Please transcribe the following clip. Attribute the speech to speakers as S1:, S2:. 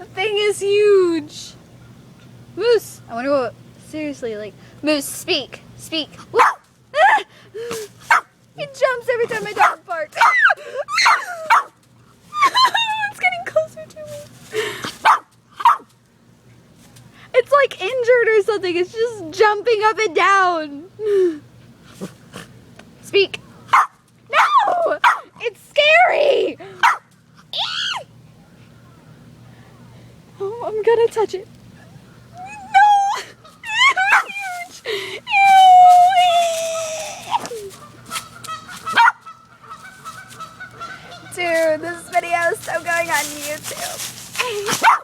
S1: The thing is huge. Moose, I wonder what, seriously, like, Moose, speak. It jumps every time my dog barks. It's getting closer to me. It's like injured or something. It's just jumping up and down. Speak. No! It's scary! Oh, I'm gonna touch it. No! It's huge! Dude, this video is so going on YouTube.